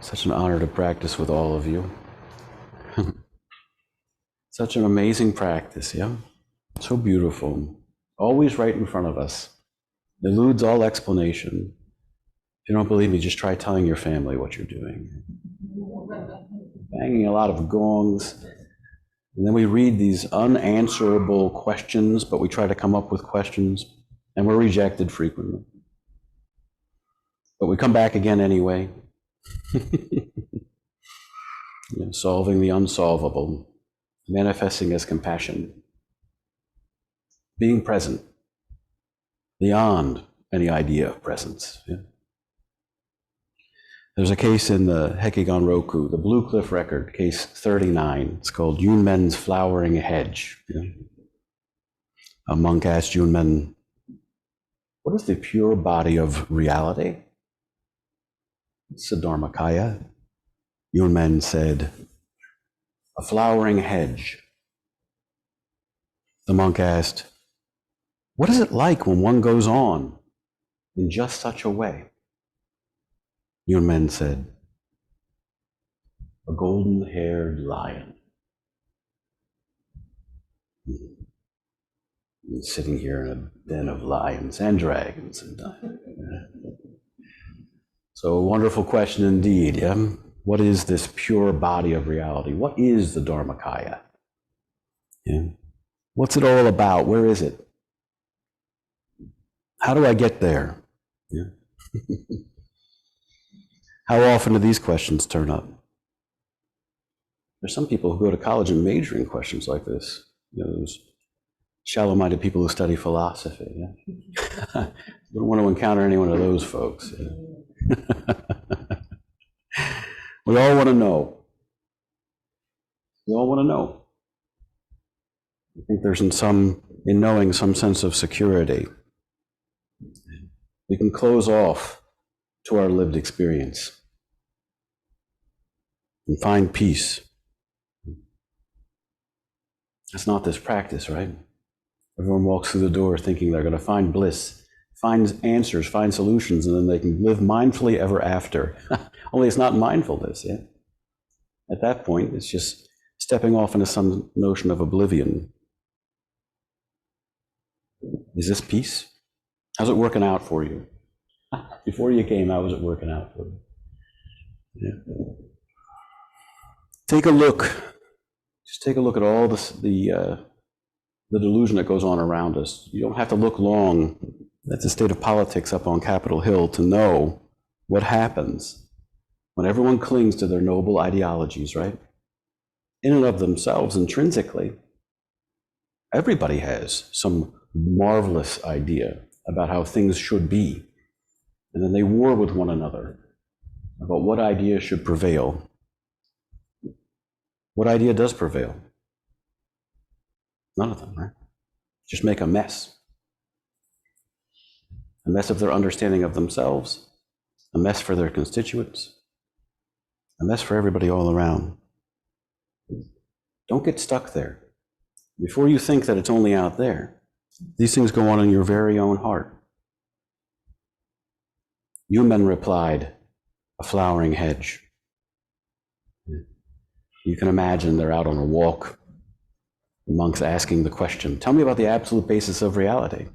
Such an honor to practice with all of you. Such an amazing practice, yeah? So beautiful. Always right in front of us. Eludes all explanation. If you don't believe me, just try telling your family what you're doing. Banging a lot of gongs. And then we read these unanswerable questions, but we try to come up with questions, and we're rejected frequently. But we come back again anyway. Solving the unsolvable, manifesting as compassion, being present beyond any idea of presence. Yeah? There's a case in the Hekiganroku, the Blue Cliff Record, case 39. It's called Yunmen's Flowering Hedge. Yeah? A monk asked Yunmen, what is the pure body of reality? It's the Dharmakaya. Yunmen said, a flowering hedge. The monk asked, what is it like when one goes on in just such a way? Yunmen said, a golden-haired lion. He's sitting here in a den of lions and dragons. So a wonderful question indeed, yeah? What is this pure body of reality? What is the Dharmakaya? Yeah? What's it all about? Where is it? How do I get there? Yeah? How often do these questions turn up? There's some people who go to college and major in questions like this. Those shallow-minded people who study philosophy. Yeah? You don't want to encounter any one of those folks. Yeah? We all want to know. We all want to know. I think there's in knowing some sense of security. We can close off to our lived experience and find peace. That's not this practice, right? Everyone walks through the door thinking they're going to find bliss, find answers, find solutions, and then they can live mindfully ever after. Only it's not mindfulness, yeah? At that point, it's just stepping off into some notion of oblivion. Is this peace? How's it working out for you? Before you came, how was it working out for you? Yeah. Take a look. Just take a look at all the delusion that goes on around us. You don't have to look long. That's the state of politics up on Capitol Hill to know what happens when everyone clings to their noble ideologies, right? In and of themselves, intrinsically, everybody has some marvelous idea about how things should be. And then they war with one another about what idea should prevail. What idea does prevail? None of them, right? Just make a mess. A mess of their understanding of themselves, a mess for their constituents, a mess for everybody all around. Don't get stuck there. Before you think that it's only out there, these things go on in your very own heart. Yunmen replied, a flowering hedge. You can imagine they're out on a walk, the monks asking the question, tell me about the absolute basis of reality.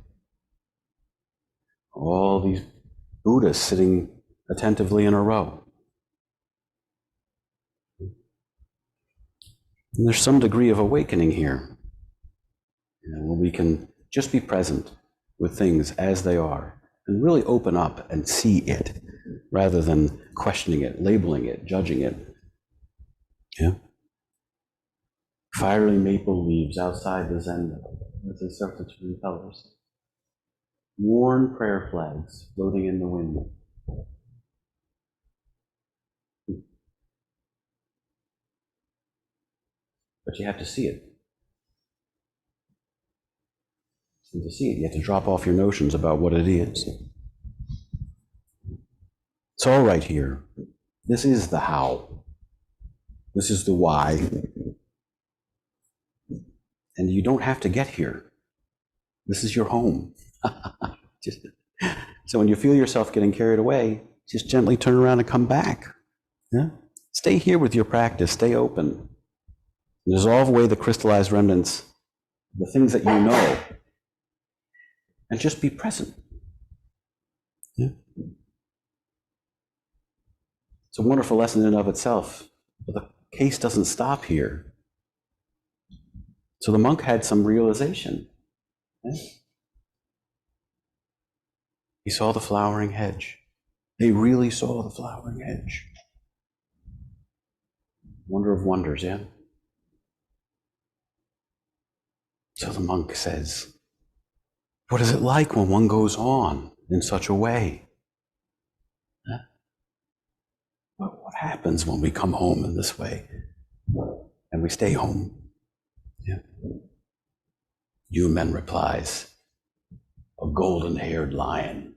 All these Buddhists sitting attentively in a row. And there's some degree of awakening here, where we can just be present with things as they are and really open up and see it rather than questioning it, labeling it, judging it. Yeah. Fiery maple leaves outside the Zen as they surface through colors. Worn prayer flags floating in the wind. But you have to see it. And to see it, you have to drop off your notions about what it is. It's all right here. This is the how. This is the why. And you don't have to get here. This is your home. So when you feel yourself getting carried away, just gently turn around and come back. Yeah? Stay here with your practice. Stay open. Dissolve away the crystallized remnants, the things that you know, and just be present. Yeah? It's a wonderful lesson in and of itself, but the case doesn't stop here. So the monk had some realization. Yeah? He saw the flowering hedge. They really saw the flowering hedge. Wonder of wonders, yeah? So the monk says, what is it like when one goes on in such a way? Huh? What happens when we come home in this way? And we stay home? Yeah. Yunmen replies, a golden-haired lion.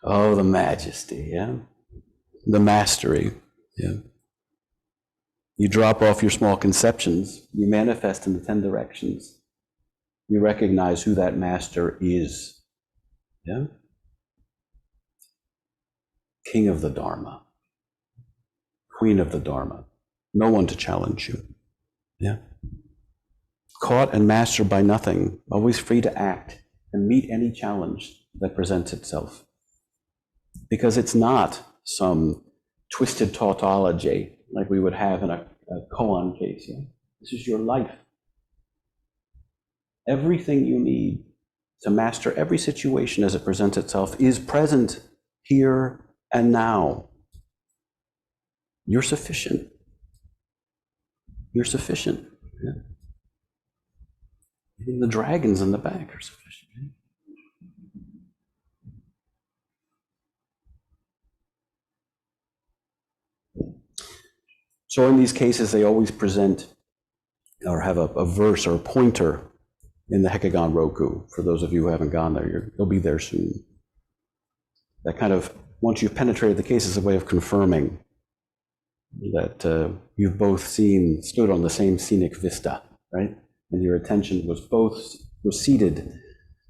Oh, the majesty, yeah? The mastery, yeah? You drop off your small conceptions, you manifest in the 10 directions. You recognize who that master is, yeah? King of the Dharma, queen of the Dharma, no one to challenge you, yeah? Caught and mastered by nothing, always free to act and meet any challenge that presents itself. Because it's not some twisted tautology like we would have in a koan case. Yeah? This is your life. Everything you need to master every situation as it presents itself is present here and now. You're sufficient. You're sufficient. Yeah? Even the dragons in the back are sufficient. So in these cases, they always present or have a verse or a pointer in the Hekiganroku. For those of you who haven't gone there, you'll be there soon. That kind of, once you've penetrated the case, is a way of confirming that you've both stood on the same scenic vista, right? And your attention was seated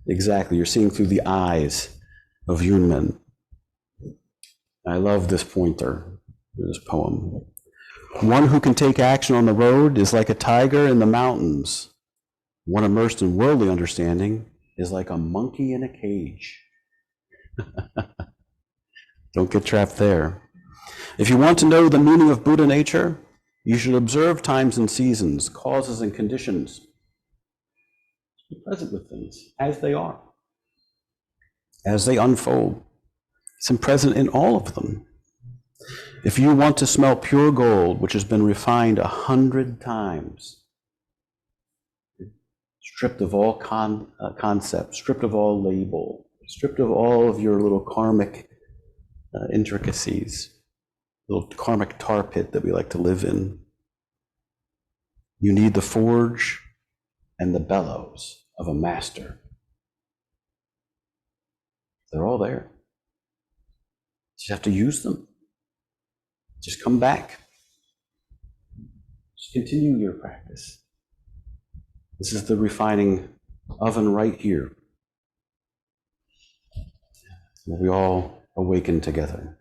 exactly. You're seeing through the eyes of Yunmen. I love this pointer, this poem. One who can take action on the road is like a tiger in the mountains. One immersed in worldly understanding is like a monkey in a cage. Don't get trapped there. If you want to know the meaning of Buddha nature, you should observe times and seasons, causes and conditions. Be present with things as they are, as they unfold. It's present in all of them. If you want to smell pure gold, which has been refined 100 times, stripped of all concepts, stripped of all label, stripped of all of your little karmic intricacies, little karmic tar pit that we like to live in, you need the forge and the bellows of a master. They're all there. You just have to use them. Just come back. Just continue your practice. This is the refining oven right here. We all awaken together.